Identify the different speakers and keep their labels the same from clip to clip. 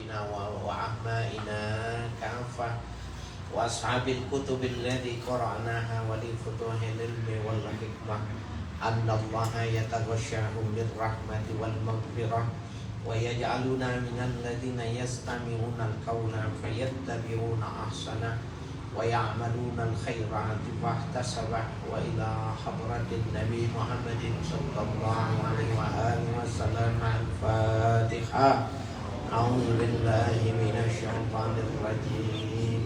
Speaker 1: وأعمائنا كافة وأصحاب الكتب الذي قرأناها ولفتوح العلم والحكمة أن الله يتغشاهم بالرحمة والمغفرة ويجعلنا من الذين يستمعون القول فيتبعون أحسنه ويعملون الخيرات فاحتسبه وإلى حضرة النبي محمد صلى الله عليه وآله وسلم الفاتحة. أعوذ بالله من الشيطان الرجيم.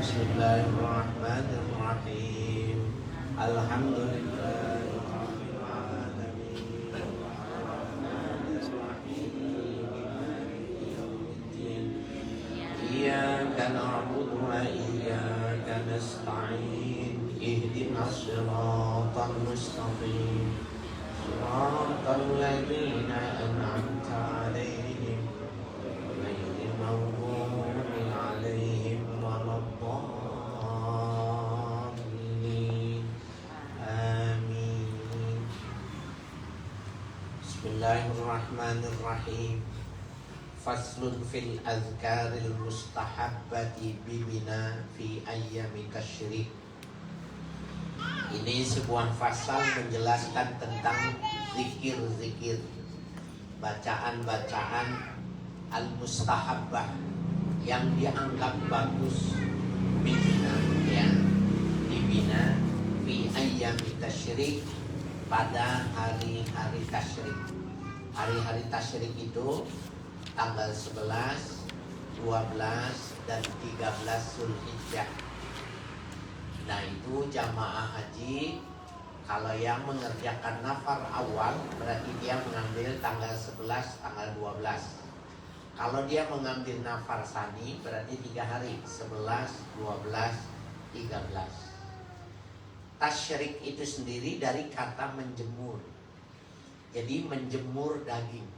Speaker 1: بسم الله الرحمن الرحيم. الحمد لله رب العالمين الرحمن الرحيم مالك يوم الدين إياك نعبد وإياك نستعين اهدنا الصراط المستقيم صراط الذين أنعمت عليهم غير المغضوب عليهم ولا الضالين آمين. بسم الله الرحمن الرحيم. Faslun fil azkaril mustahabbati bimina fi ayyami tasyrik. Ini sebuah fasal menjelaskan tentang zikir-zikir, bacaan-bacaan al-mustahabbah yang dianggap bagus bimina, ya, bimina fi ayyami tasyrik, pada hari-hari tasyrik. Hari-hari tasyrik itu tanggal 11, 12, dan 13 Zulhijjah. Nah, itu jamaah haji kalau yang mengerjakan nafar awal berarti dia mengambil tanggal 11, tanggal 12. Kalau dia mengambil nafar sani berarti 3 hari, 11, 12, 13. Tasyrik itu sendiri dari kata menjemur. Jadi menjemur daging.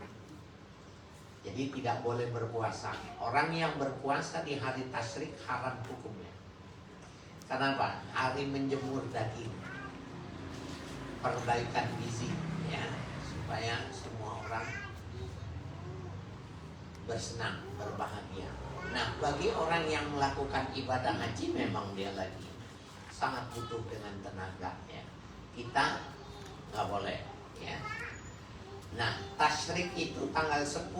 Speaker 1: Jadi tidak boleh berpuasa. Orang yang berpuasa di hari tasyrik haram hukumnya. Kenapa? Hari menjemur daging, perbaikan gizi, ya, supaya semua orang bersenang, berbahagia. Nah, bagi orang yang melakukan ibadah haji memang dia lagi sangat butuh dengan tenaga, ya. Kita nggak boleh, ya. Nah, tasyrik itu tanggal 10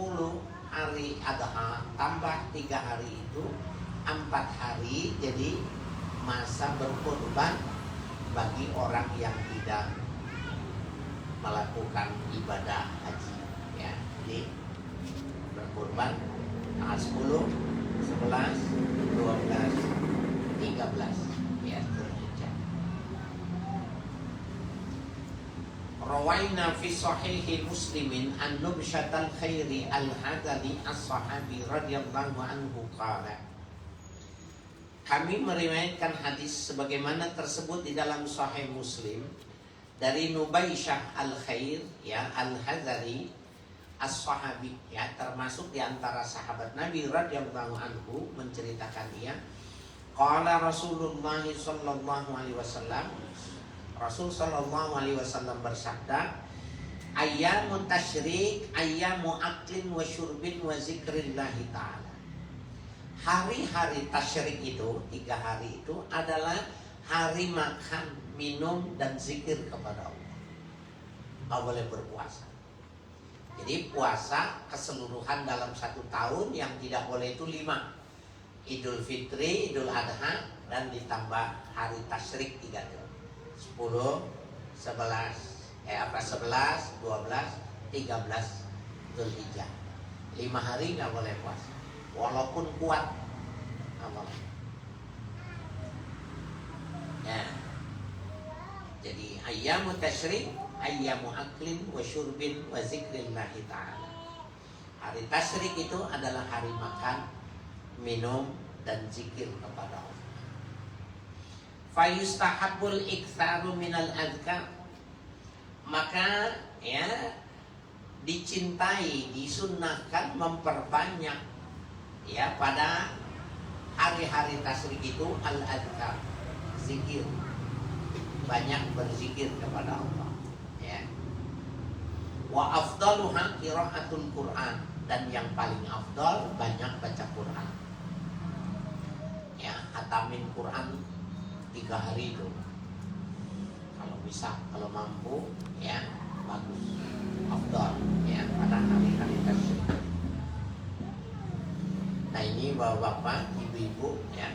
Speaker 1: hari adha tambah 3 hari itu 4 hari, jadi masa berkorban bagi orang yang tidak melakukan ibadah haji, ya. Jadi berkorban tanggal 10, 11, 12, 13, ya. Rawaina fi sahihi Muslimin an nubshatal khairi al-hadali as-sahabi radhiyallahu anhu qala. Kami meriwayatkan hadis sebagaimana tersebut di dalam Sahih Muslim dari Nubaisyah al-Khair, ya, al-Hadali as-sahabi, ya, termasuk di antara sahabat Nabi radhiyallahu anhu, menceritakan dia qala Rasulullah sallallahu alaihi wasallam, Rasul sallallahu alaihi wasallam bersabda, ayyamu tasyrik ayyamu aklin wa syurbin wa zikrillahi ta'ala. Hari-hari tasyrik itu, 3 hari itu adalah hari makan, minum, dan zikir kepada Allah. Nggak boleh berpuasa. Jadi puasa keseluruhan dalam 1 tahun yang tidak boleh itu 5. Idul Fitri, Idul Adha, dan ditambah hari tasyrik 3 itu. 10, 11, 12, 13 Zulhijjah. 5 hari nggak boleh puasa, walaupun kuat nggak boleh. Ya. Jadi ayyamu tasyrik ayyamu aklin wa syurbin wa zikrillahi ta'ala. Hari tasyrik itu adalah hari makan, minum, dan zikir kepada Allah. Fayustahabul iktsaru minal azkar, maka, ya, dicintai, disunnahkan memperbanyak, ya, pada hari-hari tasyrik itu al-azkar, zikir, banyak berzikir kepada Allah, ya. Wa afdaluha qiraatul Quran, dan yang paling afdal banyak baca Quran. Ya, hatamin Quran 3 hari itu. Kalau bisa, kalau mampu, ya bagus, afdal ya pada hari-hari tersebut. Nah ini bapak-bapak, ibu-ibu ya,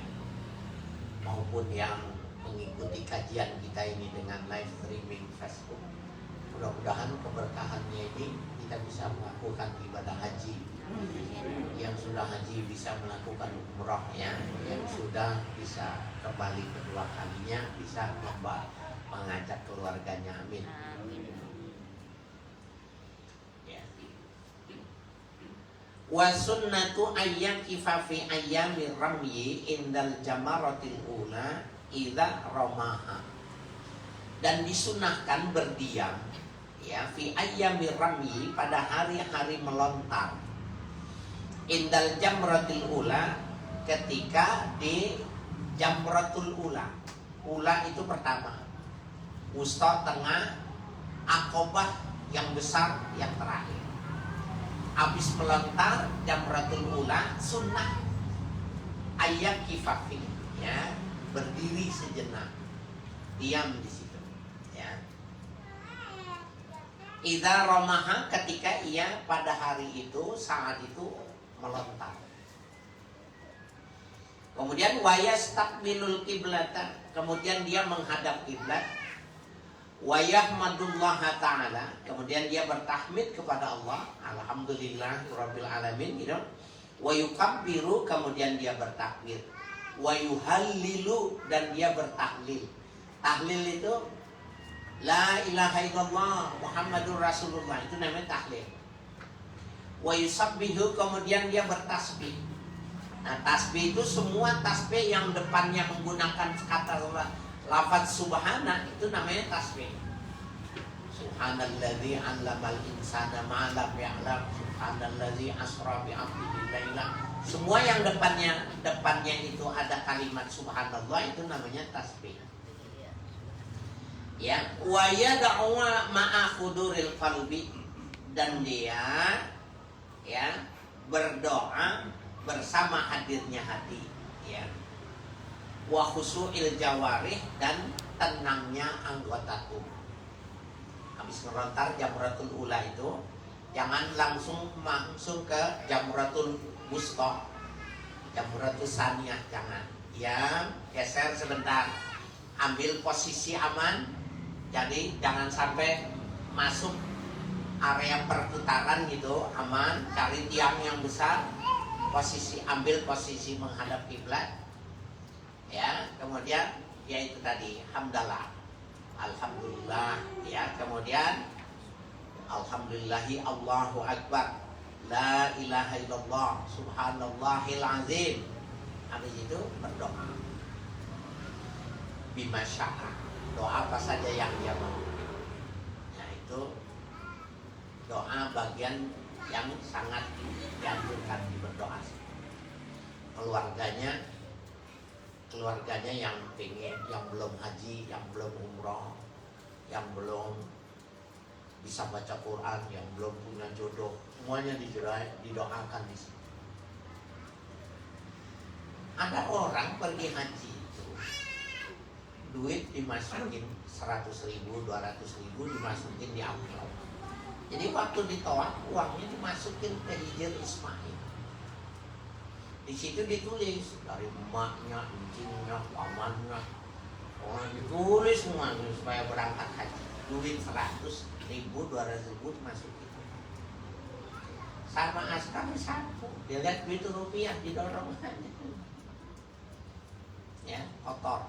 Speaker 1: maupun yang mengikuti kajian kita ini dengan live streaming Facebook, mudah-mudahan keberkahannya ini kita bisa melakukan ibadah haji. Yang sudah haji bisa melakukan umrah ya, yang sudah bisa kembali kedua kalinya bisa mengajak keluarganya, amin. Ya. Wa sunnatu ayyakifa fi ayyamir ramyi indal jamaratil ula idza ramaha. Dan disunahkan berdiam ya fi ayyamir ramyi pada hari-hari melontar. Indal jamratil ula, ketika di jamratul ula. Ula itu pertama, wusta tengah, akobah yang besar yang terakhir. Habis melontar jamratul ula, sunnah ayat kifafi ya, berdiri sejenak, diam di situ ya. Idza ramaha, ketika ia pada hari itu, saat itu melontar. Kemudian wayastaqbilul qiblata, kemudian dia menghadap kiblat. Wayahmadullah ta'ala, kemudian dia bertahmid kepada Allah, alhamdulillahirabbil alamin gitu. Wayukabbiru, kemudian dia bertakbir. Wayuhallilu, dan dia bertahlil. Tahlil itu la ilaha illallah Muhammadur Rasulullah, itu namanya tahlil. Wa yusabbihu, kemudian dia bertasbih. Nah, tasbih itu semua tasbih yang depannya menggunakan kata lafaz subhana, itu namanya tasbih. Subhanalladzi 'allamal insana ma lam ya'lam, subhanalladzi asra bi 'abdihi laila. Semua yang depannya itu ada kalimat subhanallah, itu namanya tasbih. Ya, wa yad'u ma'a huduril qalbi, dan dia ya berdoa bersama hadirnya hati ya, wa khusu'il jawarih, dan tenangnya anggota tubuh. Habis melontar jamratul ula itu jangan langsung ke jamratul wusta, jamratul saniyah, jangan ya, geser sebentar, ambil posisi aman, jadi jangan sampai masuk area perputaran gitu, aman, cari tiang yang besar, ambil posisi menghadap kiblat ya. Kemudian ya itu tadi, hamdalah, alhamdulillah ya. Kemudian alhamdulillahi Allahu akbar, la ilaha illallah subhanallahil azim. Habis itu berdoa bima sya'a, doa apa saja yang dia mau. Nah itu doa bagian yang sangat dianjurkan berdoa. Keluarganya yang pengen, yang belum haji, yang belum umroh, yang belum bisa baca Quran, yang belum punya jodoh, semuanya didoakan di sini. Ada orang pergi haji itu, duit dimasukin 100.000, 200.000 dimasukin di amplop. Jadi waktu ditolak, uangnya dimasukin ke hijir Ismail. Di situ ditulis dari emaknya, incingnya, pamannya, orang ditulis semua supaya berangkat haji. Duit 100.000, 200.000 dimasukin. Sama askar satu, dia lihat duit rupiah didorong aja. Ya, kotor.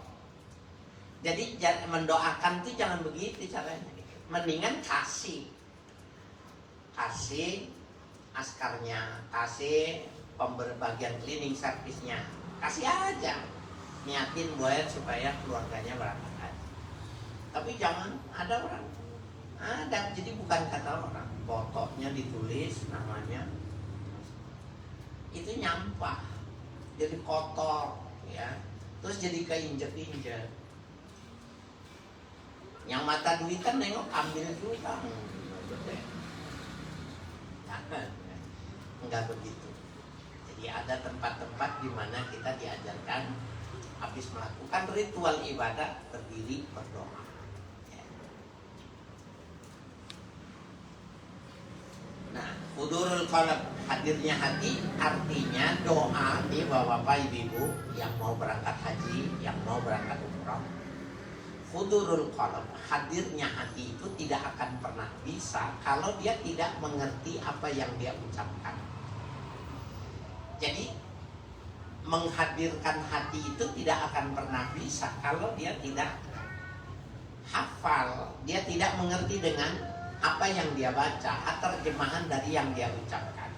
Speaker 1: Jadi mendoakan itu jangan begitu caranya. Mendingan kasih askarnya, kasih pembagian cleaning servisnya, kasih aja, niatin buat supaya keluarganya berangkat haji. Tapi jangan ada orang ada, jadi bukan kata orang, fotonya ditulis namanya, itu nyampah, jadi kotor ya, terus jadi keinjek-injek. Yang mata duitan nengok, ambil juga. Enggak begitu. Jadi ada tempat-tempat di mana kita diajarkan habis melakukan ritual ibadah berdiri berdoa. Ya. Nah, hudurul qalb, hadirnya hati, artinya doa nih bapak-bapak ibu-ibu yang mau berangkat haji, yang mau berangkat umrah. Hudurul qalb, hadirnya hati itu tidak akan pernah bisa kalau dia tidak mengerti apa yang dia ucapkan. Jadi menghadirkan hati itu tidak akan pernah bisa kalau dia tidak hafal, dia tidak mengerti dengan apa yang dia baca atau terjemahan dari yang dia ucapkan.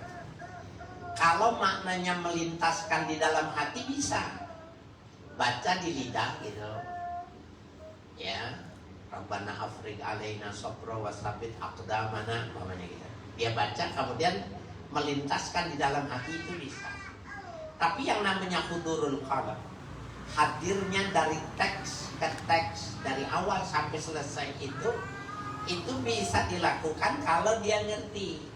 Speaker 1: Kalau maknanya melintaskan di dalam hati bisa, baca di lidah gitu. Ya, Rabbana afriq alaina sabra wa sabit aqdamana, namanya gitu. Dia baca kemudian melintaskan di dalam hati itu bisa. Tapi yang namanya hudurul qalb, hadirnya dari teks ke teks dari awal sampai selesai itu bisa dilakukan kalau dia ngerti.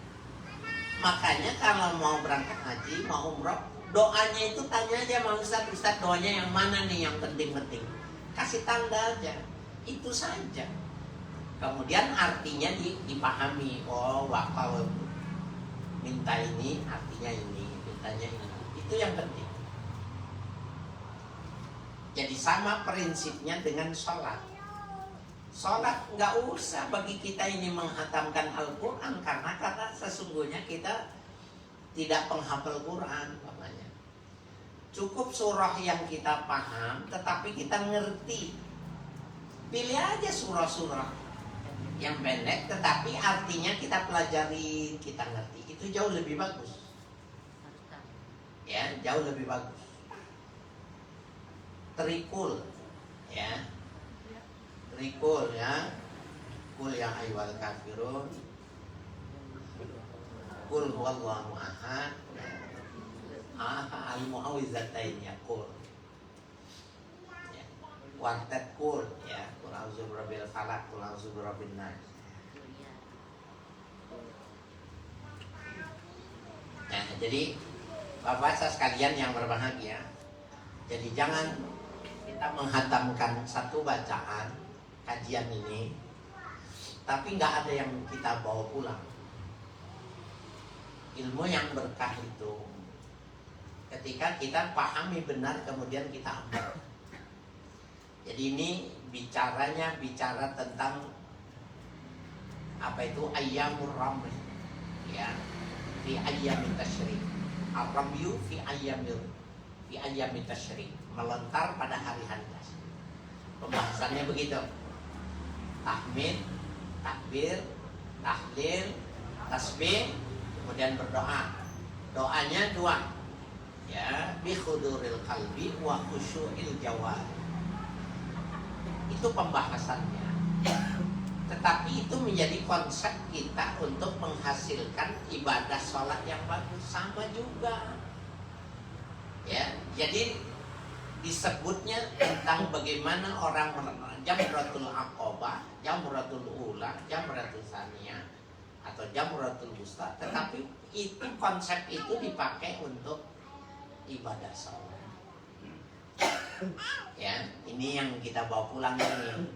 Speaker 1: Makanya kalau mau berangkat haji, mau umroh, doanya itu tanya aja sama Ustaz doanya yang mana nih yang penting-penting. Kasih tanda aja, itu saja. Kemudian artinya dipahami. Oh, wakal minta ini artinya ini, mintanya ini. Itu yang penting. Jadi sama prinsipnya dengan sholat. Sholat nggak usah bagi kita ini menghatamkan Al-Quran karena sesungguhnya kita tidak penghafal Quran, namanya. Cukup surah yang kita paham, tetapi kita ngerti. Pilih aja surah-surah yang pendek, tetapi artinya kita pelajari, kita ngerti. Itu jauh lebih bagus. Ya, jauh lebih bagus. Trikul, ya. Trikul ya. Kul ya ayyuhal kafirun. Kul huwallahu ahad. Al-mu'awwizatain ya kul. Ya. Wartet kul ya. Kul a'udzu birabbil falaq, kul a'udzu birabbin nas. Nah, jadi Bapak sekalian yang berbahagia, jadi jangan kita menghatamkan satu bacaan kajian ini, tapi nggak ada yang kita bawa pulang. Ilmu yang berkah itu ketika kita pahami benar kemudian kita amal. Jadi ini bicara tentang apa itu ayyamur ramli, ya, fi ayyamit tasyrik. Ar-ramyu fi ayyamit tasyrik, melontar pada hari-hari tasyrik. Pembahasannya begitu. Tahmid, takbir, tahlil, tasbih, kemudian berdoa. Doanya dua. Ya, bi khuduril qalbi wa khusyu'il jawar. Itu pembahasannya. Tetapi itu menjadi konsep kita untuk menghasilkan ibadah sholat yang bagus. Sama juga. Ya, jadi disebutnya tentang bagaimana orang jamratul aqabah, jamratul ula, jamratul tsaniyah atau jamratul wusta. Tetapi itu konsep itu dipakai untuk ibadah sholat. Ya, ini yang kita bawa pulang ini.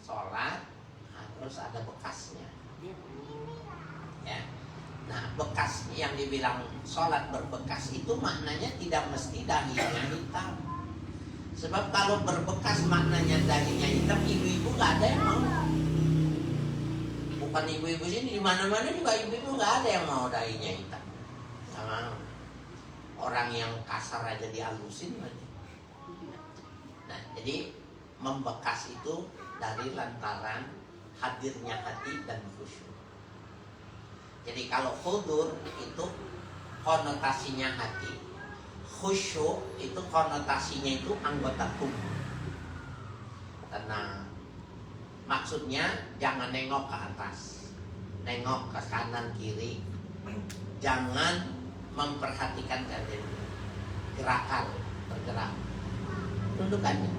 Speaker 1: Sholat terus ada bekasnya, ya. Nah, bekas yang dibilang sholat berbekas itu maknanya tidak mesti dahinya hitam. Sebab kalau berbekas maknanya dahinya hitam, ibu-ibu nggak ada yang mau. Bukan ibu-ibu sini, di mana-mana juga ibu-ibu nggak ada yang mau dahinya hitam. Sama orang yang kasar aja dihalusin aja. Nah, jadi membekas itu dari lantaran hadirnya hati dan khusyuk. Jadi kalau hudur itu konotasinya hati, khusyuk itu konotasinya itu anggota tubuh. Tenang. Maksudnya jangan nengok ke atas, nengok ke kanan kiri, jangan memperhatikan gerakan bergerak. Tunduk aja.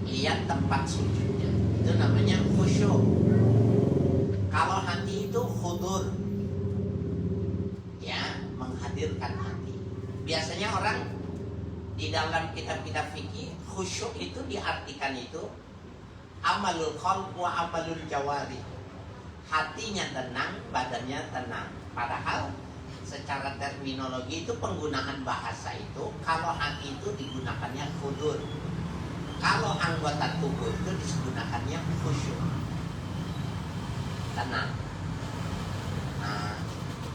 Speaker 1: Lihat tempat sujudnya. Itu namanya khusyuk. Kalau hati itu khudur, menghasilkan hati. Biasanya orang di dalam kitab-kitab fikih, khusyuk itu diartikan itu amalul qalb wa amalul jawari. Hatinya tenang, badannya tenang. Padahal secara terminologi itu penggunaan bahasa itu, kalau hati itu digunakannya khudur, kalau anggota tubuh itu digunakannya khusyuk, tenang. Nah,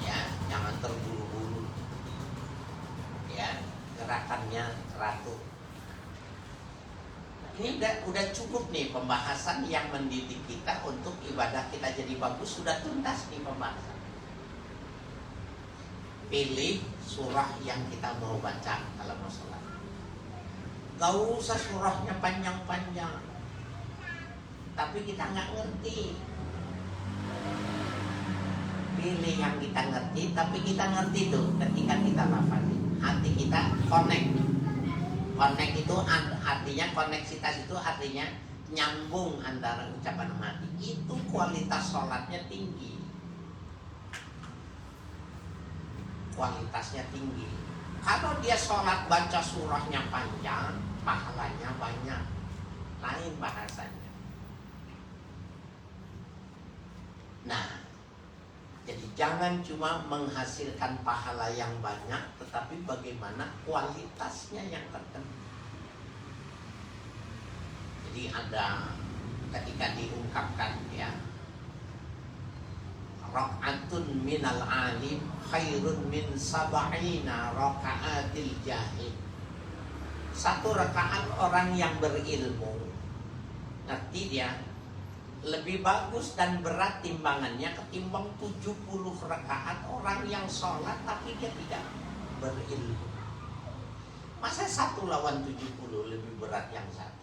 Speaker 1: ya, jangan terburu-buru, ya, gerakannya teratur. Ini udah cukup nih pembahasan yang mendidik kita untuk ibadah kita jadi bagus. Sudah tuntas nih pembahasan. Pilih surah yang kita mau baca kalau mau sholat. Gak usah surahnya panjang-panjang, tapi kita nggak ngerti. Pilih yang kita ngerti, tapi kita ngerti tuh ketika kita lafazin. Hati kita connect. Connect itu artinya, koneksitas itu artinya nyambung antara ucapan sama hati. Itu kualitas sholatnya tinggi. Kualitasnya tinggi. Kalau dia sholat baca surahnya panjang, pahalanya banyak. Lain bahasanya. Nah, jadi jangan cuma menghasilkan pahala yang banyak, tetapi bagaimana kualitasnya yang tertentu. Jadi ada ketika diungkapkan ya, rak'atun minal alim khairun min sab'ina raka'atil jahil. Satu rakaat orang yang berilmu, ngerti dia, lebih bagus dan berat timbangannya ketimbang 70 rakaat orang yang sholat tapi dia tidak berilmu. Masa 1 lawan 70 lebih berat yang satu?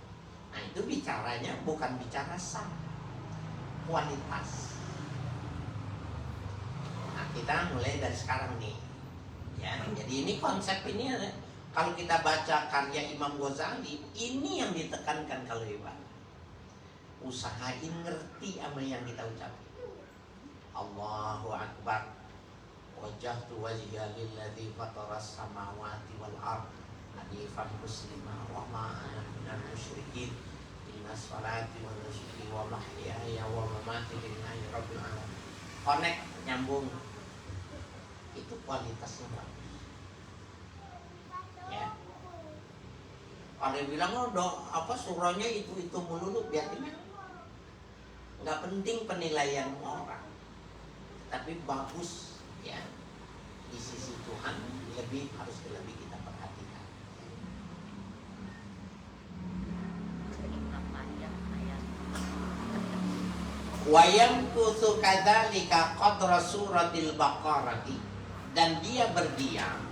Speaker 1: Nah itu bicaranya bukan bicara sah, kualitas. Nah kita mulai dari sekarang nih ya. Jadi ini konsep ini, kalau kita baca karya Imam Ghazali, ini yang ditekankan kalau ibadah. Usahain ngerti apa yang kita ucapin. Allahu Akbar. Wajjahtu wajhiya lilladzi fataras samawati wal ardh hanifan musliman wa ma ana minal musyrikin. Inna sholati wa nusuki wa mahyaya wa mamati lillahi rabbil alamin. Connect, nyambung. Itu kualitasnya bagus. Ya. Kalau bilang surahnya itu melulu, biarkan. Nggak penting penilaian orang, tapi bagus ya di sisi Tuhan, harus lebih kita perhatikan. Wayam kutu kadzalika qadra suratil baqarati, dan dia berdiam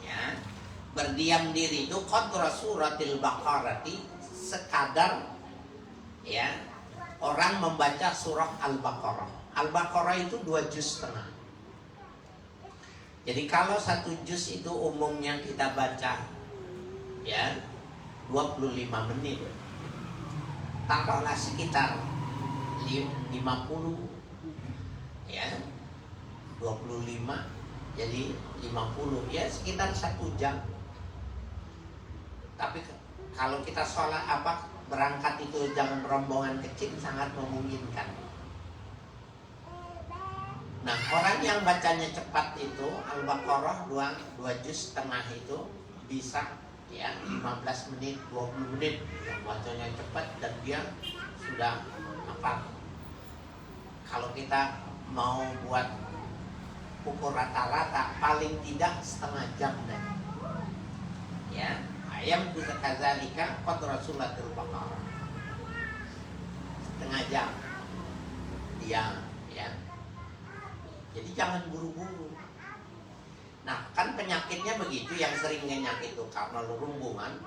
Speaker 1: ya, berdiam diri itu qadra suratil baqarati, sekadar ya orang membaca surah Al-Baqarah. Al-Baqarah itu 2 juz setengah. Jadi kalau 1 juz itu umumnya kita baca ya 25 menit. Taruhlah sekitar 50 ya, 25 jadi 50 ya, sekitar 1 jam. Tapi kalau kita sholat berangkat itu jam rombongan kecil sangat memungkinkan. Nah orang yang bacanya cepat itu Al-Baqarah 2 juz setengah itu bisa ya 15 menit, 20 menit. Yang bacanya cepat dan dia sudah hafal. Kalau kita mau buat pukul rata-rata paling tidak setengah jam deh. Ya, ayam bisa kadzalika qadra suratul Baqarah. Setengah jam dia ya. Jadi jangan buru-buru. Nah, kan penyakitnya begitu, yang sering nyakit itu karena lurumbungan.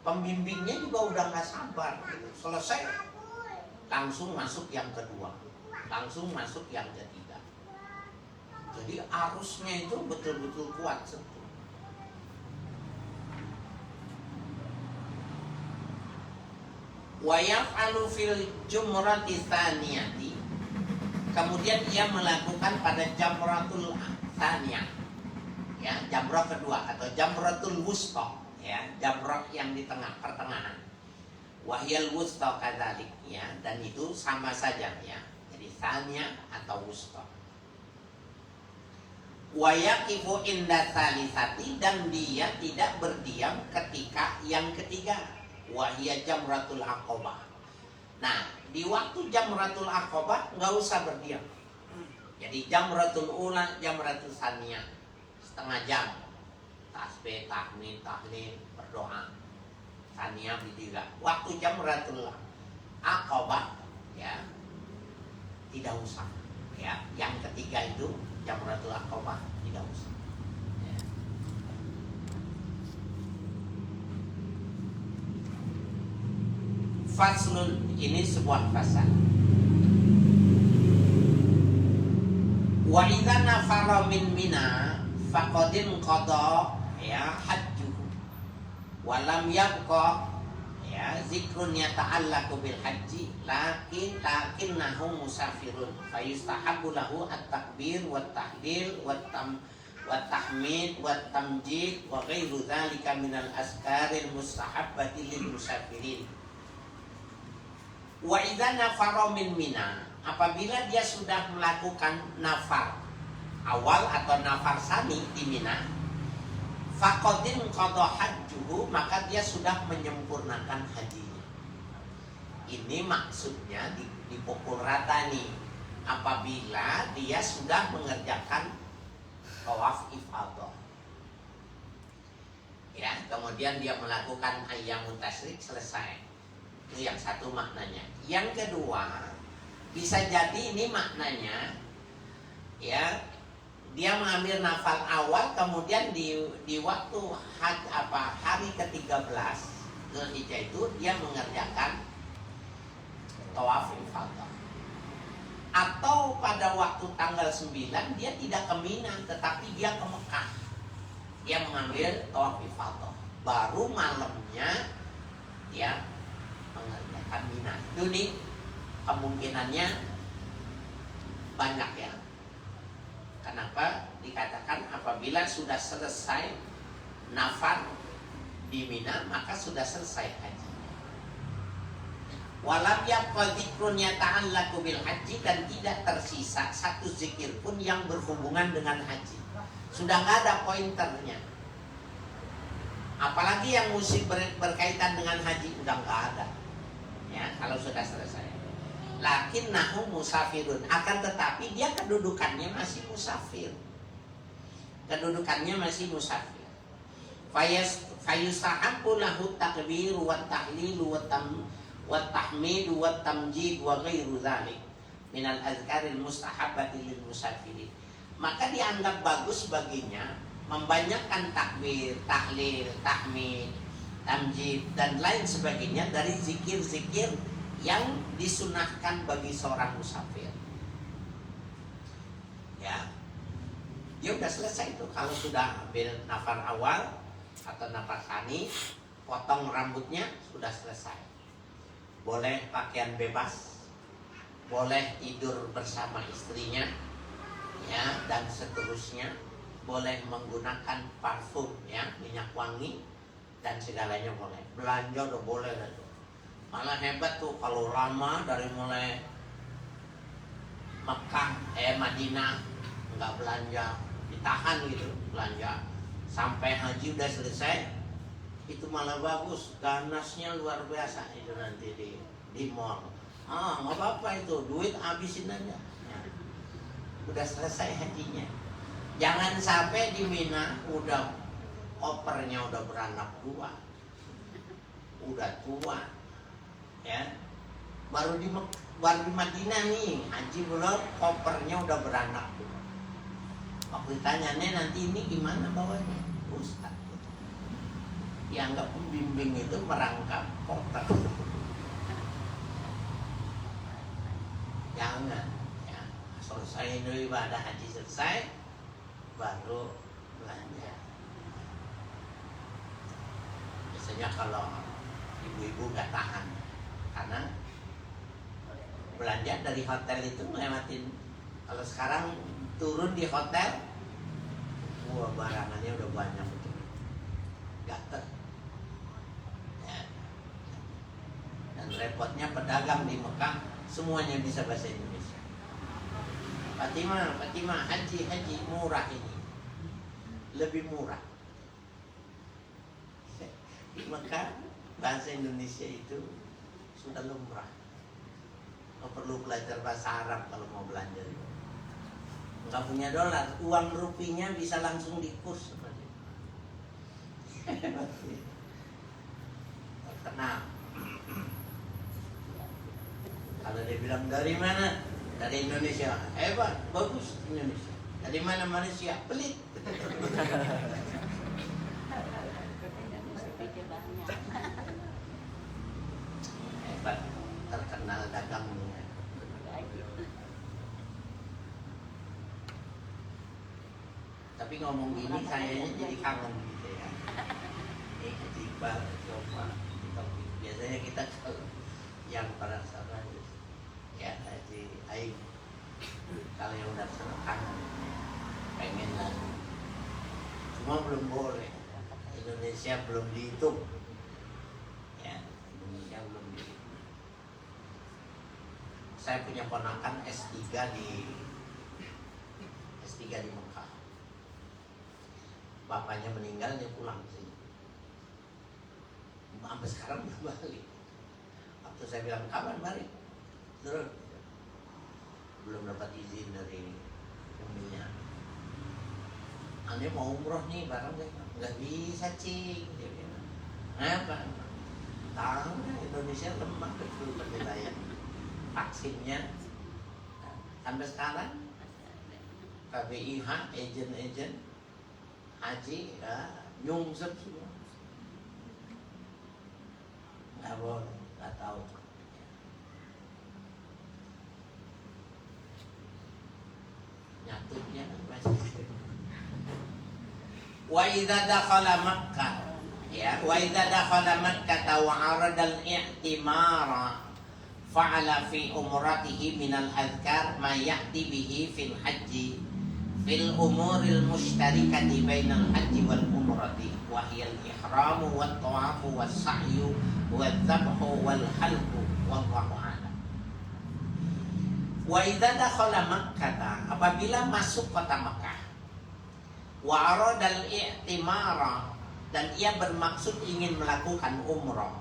Speaker 1: Pembimbingnya juga udah nggak sabar gitu. Selesai langsung masuk yang kedua, langsung masuk yang ketiga. Jadi arusnya itu betul-betul kuat sentuh. Wa yaf'alu fil jumrati tsaniyati, kemudian ia melakukan pada jamratul tsaniyah. jamrah kedua atau jamratul wusta, ya, jamrah yang di tengah pertengahan. Wahyal wusta kadzalik, ya, dan itu sama saja, ya. Jadi tsaniyah atau wusta. Wa yaqifu inda tsalisati, dan dia tidak berdiam ketika yang ketiga. Wahya jamratul aqabah. Nah, di waktu jamratul aqabah nggak usah berdiam. Jadi jamratul ula, jamratul tsaniyah setengah jam. Tasbih, tahmid, tahlil, berdoa. Tsaniyah bidira. Waktu jamratul aqabah, ya, tidak usah. Ya, yang ketiga itu jamratul aqabah tidak usah. Ya. Faslun, ini sebuah pasal. Wa idza nafara min Mina faqadin qada, ya, hajjuhu wa lam yabqa, ya, zikrun yata'allaqu bil haji lakinnahu musafirun fayustahabbu lahu at-takbir wat tahlil wat tahmid wat tamjid wa ghairu dzalika minal azkaril mustahabbati lil musafirin. Wa idza nafara min Mina, apabila dia sudah melakukan nafar awal atau nafar sani di Mina, faqadin qada hajjuhu, maka dia sudah menyempurnakan hajinya. Ini maksudnya dipukul rata nih, apabila dia sudah mengerjakan tawaf ifadah, ya, kemudian dia melakukan ayyamut tasyrik, selesai. Itu yang satu maknanya. Yang kedua, bisa jadi ini maknanya, ya, dia mengambil nafal awal, kemudian di waktu hari ke-13 Dzulhijjah itu dia mengerjakan tawaf ifadah. Atau pada waktu tanggal 9 dia tidak ke Mina, tetapi dia ke Mekah. Dia mengambil tawaf ifadah. Baru malamnya dia mengerjakan Mina. Itu nih kemungkinannya banyak, ya. Kenapa dikatakan apabila sudah selesai nafar di Mina maka sudah selesai haji. Walam yabqa dzikrun yata'allaqu bil haji, dan tidak tersisa satu zikir pun yang berhubungan dengan haji. Sudah nggak ada pointernya. Apalagi yang musik berkaitan dengan haji udah nggak ada. Ya, kalau sudah selesai. Lakinnahu musafirun, akan tetapi dia kedudukannya masih musafir. Kedudukannya masih musafir. Fayusahabu lahu takbir wa tahlil wa tahmid wa tamjid wa ghairu dzalik minal azkaril mustahabbati lil musafirin. Maka dianggap bagus baginya membanyakkan takbir, tahlil, tahmid, tamjid dan lain sebagainya dari zikir-zikir yang disunahkan bagi seorang musafir. Ya, dia udah selesai itu. Kalau sudah ambil nafar awal atau nafar tsani, potong rambutnya, sudah selesai. Boleh pakaian bebas, boleh tidur bersama istrinya, ya, dan seterusnya. Boleh menggunakan parfum, ya, minyak wangi dan segalanya boleh. Belanja udah boleh itu. Malah hebat tuh kalau lama dari mulai Mekah, Madinah nggak belanja, ditahan gitu belanja sampai haji udah selesai, itu malah bagus, ganasnya luar biasa itu nanti di mall. Nggak apa-apa itu, duit habisin aja. Ya. Udah selesai hajinya. Jangan sampai di Mina udah kopernya udah beranak dua, udah tua. Ya, baru di Madinah nih haji belum, kopernya udah beranak. Waktu ditanya, nanti ini gimana bawanya? Ustaz, dianggap pembimbing itu merangkap koper. Jangan, ya, selesai itu ibadah haji selesai baru belanja. Biasanya kalau ibu-ibu nggak tahan, karena belanja dari hotel itu ngelewatin. Kalau sekarang turun di hotel Wah, barangannya udah banyak betul. Gatel. Ya. Dan repotnya pedagang di Mekah semuanya bisa bahasa Indonesia. Fatimah, haji murah ini. Lebih murah. Di Mekah bahasa Indonesia itu sudah lumrah. Nggak perlu belajar bahasa Arab kalau mau belanja. Nggak punya dolar, uang rupiahnya bisa langsung dikurs. Terkenal. Kalau dia bilang dari mana? Dari Indonesia. Hebat, bagus Indonesia. Dari mana Malaysia? Pelit. Hebat, terkenal dagangnya. Tapi ngomong gini kayaknya jadi kangen gitu ya. Haji Iqbal, coba biasanya kita kalau yang para sahabat ya Haji Aib, kalau yang udah kangen pengen lagi, cuma belum boleh. Indonesia belum dihitung ya, Indonesia belum dihitung. Saya punya ponakan S3 di Mekah. Bapaknya meninggal, dia pulang ke sini. Sampai sekarang belum balik. Waktu saya bilang kapan balik, terus belum dapat izin dari uminya. Anda mau umroh nih bareng deh, nggak bisa cing. Dia bilang, apa? Tahu Indonesia lemah betul penilaian vaksinnya. Sampai sekarang KBIH, agen haji nyungsep semua. Nggak boleh, nggak tahu. Nyatutnya masih. Wa idza dakhala Makkah, ya, wa idza dakhala Makkah wa arada al-i'timara fa'ala fi umratihi min al-adhkar ma ya'ti bihi fil haji fil umuril mushtarikati bainal haji wal umrati wa hiya al-ihramu wat tawafu was sa'yu wal dhabhu wal halqu wallahu a'lam. Wa idza dakhala Makkah, apabila masuk kota Makkah, wa aradal i'timara, dan ia bermaksud ingin melakukan umrah,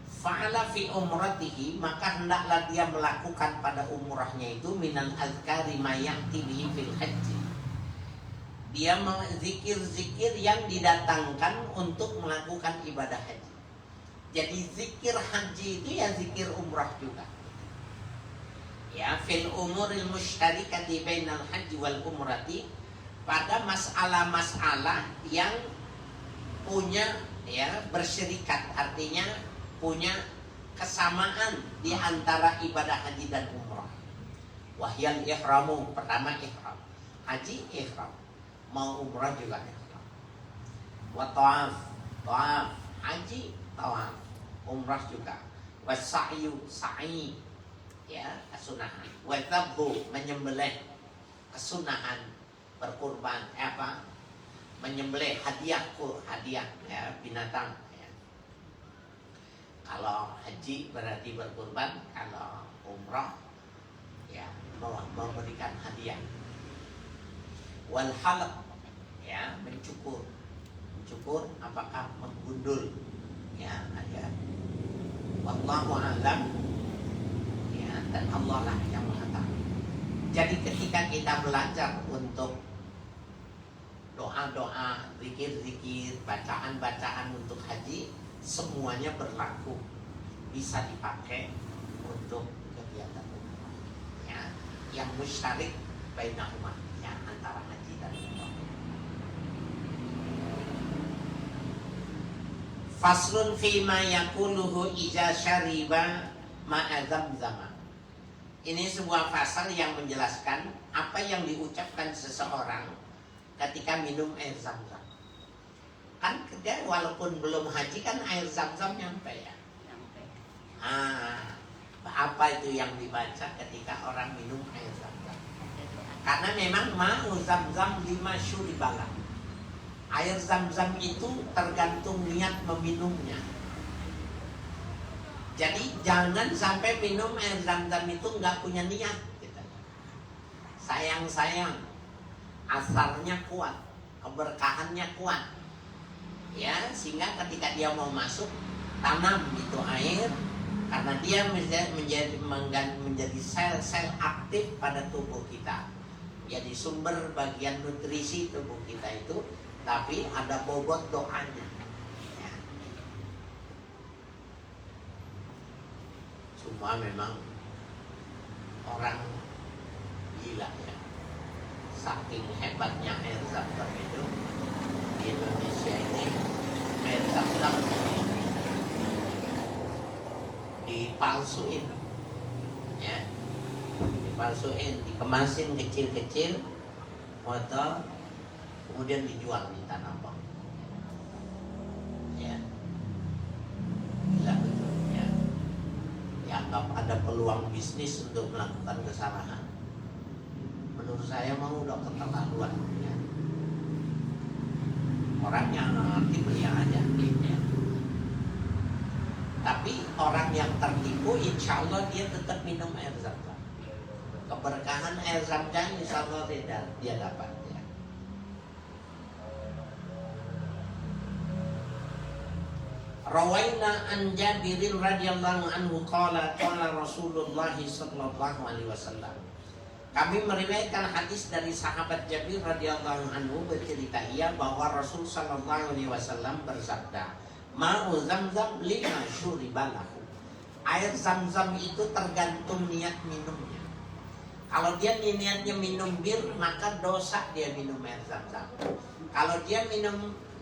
Speaker 1: fa'ala fi umratihi, maka hendaklah dia melakukan pada umrahnya itu minal azkari ma ya'ti bihi fil haji. Dia zikir-zikir yang didatangkan untuk melakukan ibadah haji. Jadi zikir haji itu ya zikir umrah juga. Ya, fil umuril musytarikati bainal haji wal umrati, pada masalah-masalah yang punya ya bersyirikat, artinya punya kesamaan di antara ibadah haji dan umrah. Wahyal ihramu, pertama ihram. Haji ihram, mau umrah juga ihram. Wa tawaf, haji tawaf, umrah juga. Wa sa'yu, sa'i, ya kesunahan. Wa dhabhu, menyembelih, kesunahan berkurban, menyembelih hadiah ya, binatang. Kalau haji berarti berkurban, kalau umrah ya memberikan hadiah. Wal halq, ya mencukur apakah menggundul, ya ada. Wallahu a'lam, ya, dan Allah lah yang mengetahui. Jadi ketika kita belajar untuk doa-doa, zikir-zikir, bacaan-bacaan untuk haji, semuanya berlaku, bisa dipakai untuk kegiatan umrah, ya, yang musytarik bainahuma, ya, antara haji dan umrah. Faslun fima yaquluhu iza syariba ma'a zamzama. Ini sebuah pasal yang menjelaskan apa yang diucapkan seseorang ketika minum air zam-zam. Kan dia walaupun belum haji kan air zam-zam nyampe ya. Apa itu yang dibaca ketika orang minum air zam-zam? Karena memang ma'u zam-zam lima syuribala. Air zam-zam itu tergantung niat meminumnya. Jadi jangan sampai minum air zam-zam itu nggak punya niat. Gitu. Sayang-sayang, asalnya kuat, keberkahannya kuat. Ya, sehingga ketika dia mau masuk, tanam itu air, karena dia menjadi sel-sel aktif pada tubuh kita. Jadi sumber bagian nutrisi tubuh kita itu, tapi ada bobot doanya. Ya. Cuma memang orang gila ya, saking hebatnya air zam-zam itu di Indonesia ini. Air zam-zam dipalsuin, ya, dipalsuin, dikemasin kecil-kecil, foto, kemudian dijual di Tanah Abang. Ya, gila betul. Ya, dianggap ada peluang bisnis untuk melakukan kesalahan. Menurut saya mau udah keterlaluan. Ya. Orang yang ngerti beli aja. Ya. Tapi orang yang tertipu, insya Allah dia tetap minum air zam-zam. Keberkahan air zam-zam insya Allah dia dapat. Ya. Rawaina an Jabir radhiyallahu anhu qala Rasulullah sallallahu alaihi wasallam. Kami meriwayatkan hadis dari sahabat Jabir radhiyallahu anhu bercerita bahwa Rasul sallallahu alaihi wasallam bersabda, "Ma'u zam-zam lima syuribalahu." Air zam-zam itu tergantung niat minumnya. Kalau dia niatnya minum bir, maka dosa dia minum air zam-zam. Kalau dia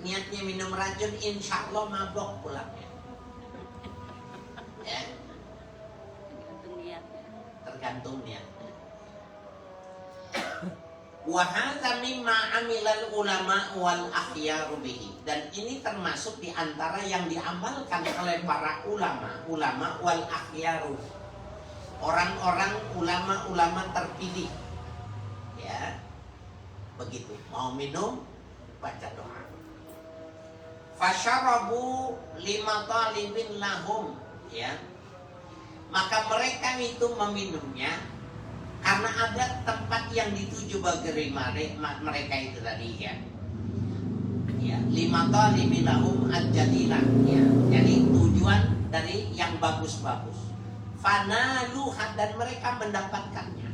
Speaker 1: niatnya minum racun, insya Allah mabok pulangnya. Ya. Tergantung niat. Wa hadza mimma amilal ulama wal akhyaru bihi. Dan ini termasuk di antara yang diamalkan oleh para ulama wal akhyaru. Orang-orang ulama terpilih. Ya. Begitu. Mau minum, baca doa. Fasyarabu lima talibin lahum, ya. Maka mereka itu meminumnya karena ada tempat yang dituju bagi mereka itu tadi, ya. Ya, lima talibin lahum al-jadilah, ya. Jadi tujuan dari yang bagus-bagus. Fanaluha, dan mereka mendapatkannya.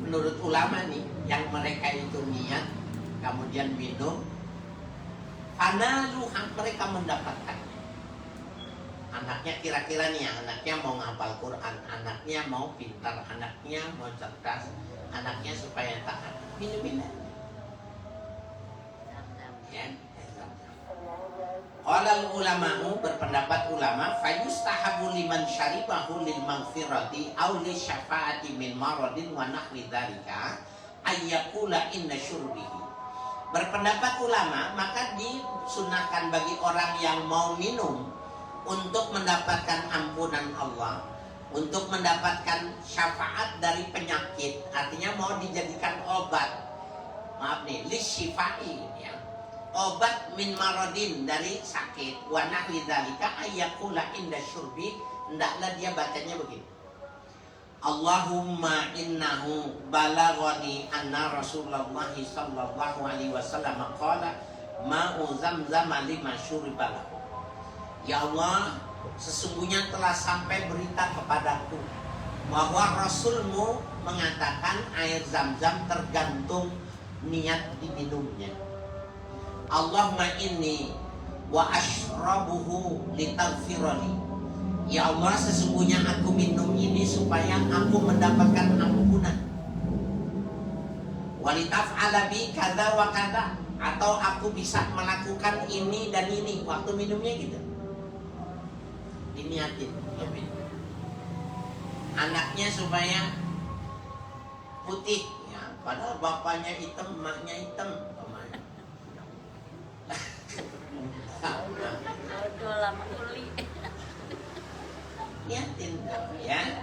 Speaker 1: Menurut ulama nih, yang mereka itu niat kemudian minum, fanaluha, mereka mendapatkannya. Anaknya kira-kira nih, anaknya mau ngapal Quran, anaknya mau pintar, anaknya mau cerdas, anaknya supaya taat, minum. Ya. Qala ulama'u, berpendapat ulama, fayustahabu liman syaribahu lil maghfirati aw li syafaati min maradin wa nahwi dzalika ayyakula inna syurbihi. Berpendapat ulama, maka disunahkan bagi orang yang mau minum untuk mendapatkan ampunan Allah, untuk mendapatkan syafaat dari penyakit, artinya mau dijadikan obat. Maaf nih, lisyifai, ya. Obat min maradin, dari sakit, wa nahwi dzalika ayyakula inda syurbi, hendaklah dia bacanya begini. Allahumma innahu balaghani anna Rasulullah sallallahu alaihi wasallam qala ma'u zamzam lima syuribalahu. Ya Allah, sesungguhnya telah sampai berita kepadaku bahwa Rasulmu mengatakan air zam-zam tergantung niat diminumnya. Allahumma inni wa ashrabuhu litaghfirali. Ya Allah, sesungguhnya aku minum ini supaya aku mendapatkan ampunan. Walitaf'ala bi kadza wa kadza, atau aku bisa melakukan ini dan ini waktu minumnya gitu. Diniatin lebih. Anaknya supaya putih, ya, padahal bapaknya hitam, emaknya hitam.
Speaker 2: Aduh, lama kuli.
Speaker 1: Niatin, ya.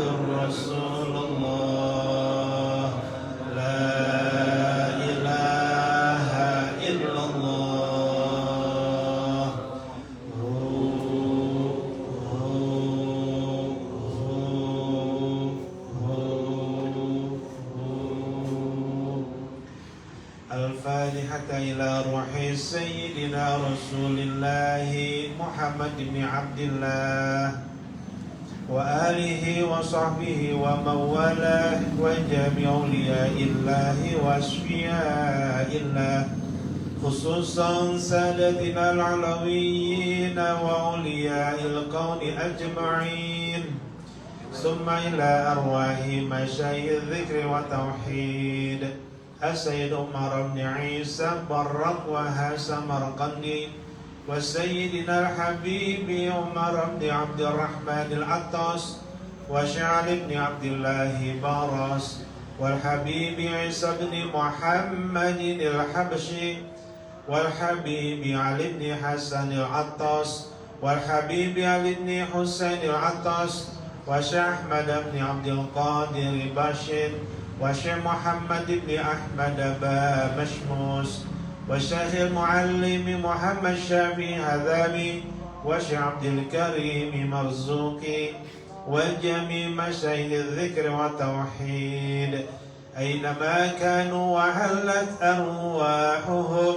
Speaker 3: رسول الله لا إله إلا الله الفاتحة إلى روح سيدنا رسول الله محمد بن عبد الله وآله وصحبه ومن والاه وجميع أولياء الله وأصفياء الله خصوصا سادتنا العلويين وأولياء الكون أجمعين ثم إلى أرواح مشايخ الذكر والتوحيد السيد عمر بن عيسى برق وهاسمرقندي وسيدنا الحبيب عمر بن عبد الرحمن العطاس وشعل بن عبد الله باراس والحبيب عيسى بن محمد الحبشي والحبيب علي بن حسن العطاس والحبيب علي بن حسين العطاس وشيخ أحمد بن عبد القادر باشر وشيخ محمد بن أحمد با مشموس والشيخ المعلم محمد شافي هذابي والشيخ عبد الكريم مرزوقي والجميع مشايخ الذكر والتوحيد أينما كانوا وحلت أرواحهم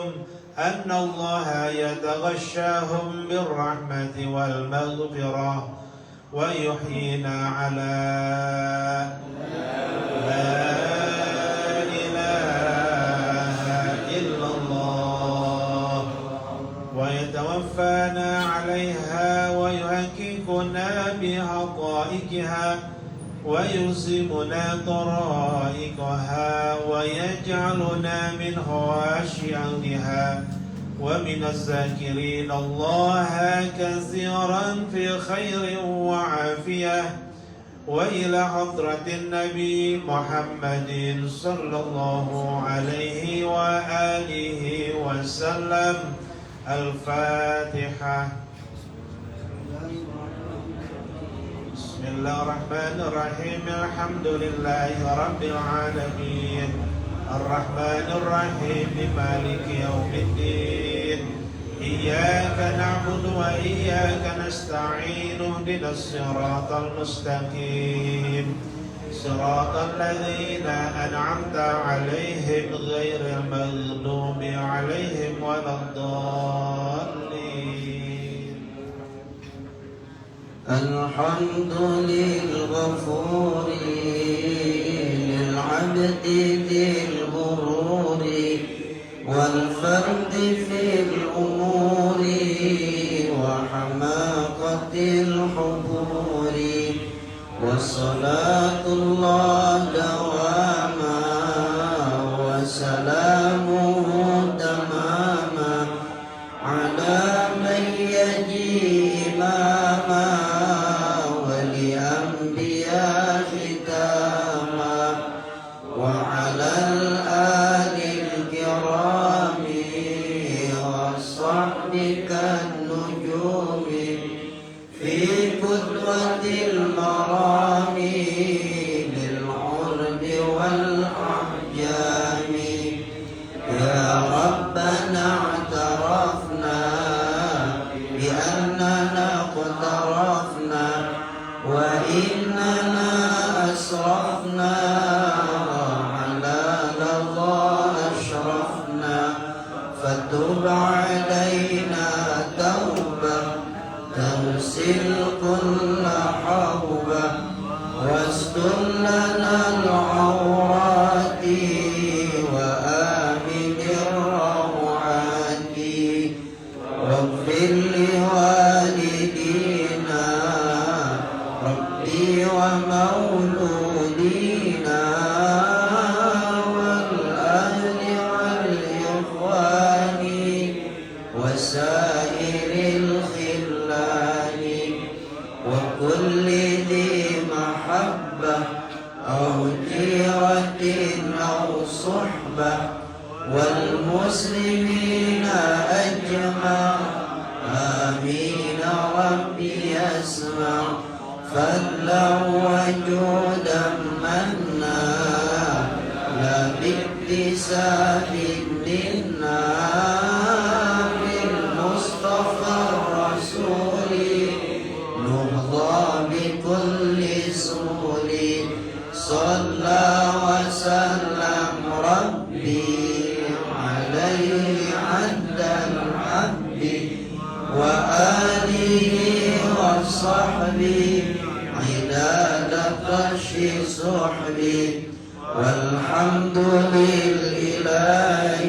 Speaker 3: أن الله يتغشاهم بالرحمة والمغفرة ويحيينا على لا ويتوفانا عليها ويحققنا بحقائقها ويلزمنا طرائقها ويجعلنا من حواشي أهلها ومن الذاكرين الله كثيرا في خير وعافية وإلى حضرة النبي محمد صلى الله عليه وآله وسلم الفاتحة. بسم الله الرحمن الرحيم الحمد لله رب العالمين الرحمن الرحيم مالك يوم الدين إياك نعبد وإياك نستعين اهدنا الصراط المستقيم صراط الذين أنعمت عليهم غير المغضوب عليهم ولا الضالين.
Speaker 4: الحمد للغفور للعبد ذي الغرور والفرد في الأمور وحماقة الحضور وصلاة الله دواما وسلامه تماما على من يجي إماما ولأنبياء ختاما وعلى الآل الكرام والصحب كالنجوم في قدرة المرام للعرب والأحجام يا ربنا اعترفنا بأننا اقترفنا وإننا أسرفنا وعلى الله أشرفنا فتب علينا توبة تغسل كل حوبة واستر لنا العورات وآمن الروعات واغفر لوالدينا ربي ومولودينا والأهل والإخوان وسائر الخلان وكل ذي محبة أو جيرة أو صحبة والمسلمين أجمع آمين ربي يسمع فضلا وجودا منا لا باكتساب منا بالمصطفى الرسول نرضى بكل سهول صلى وسلم ربي عليه عد الحب وآله وصحبه عداد قش صحبي والحمد لله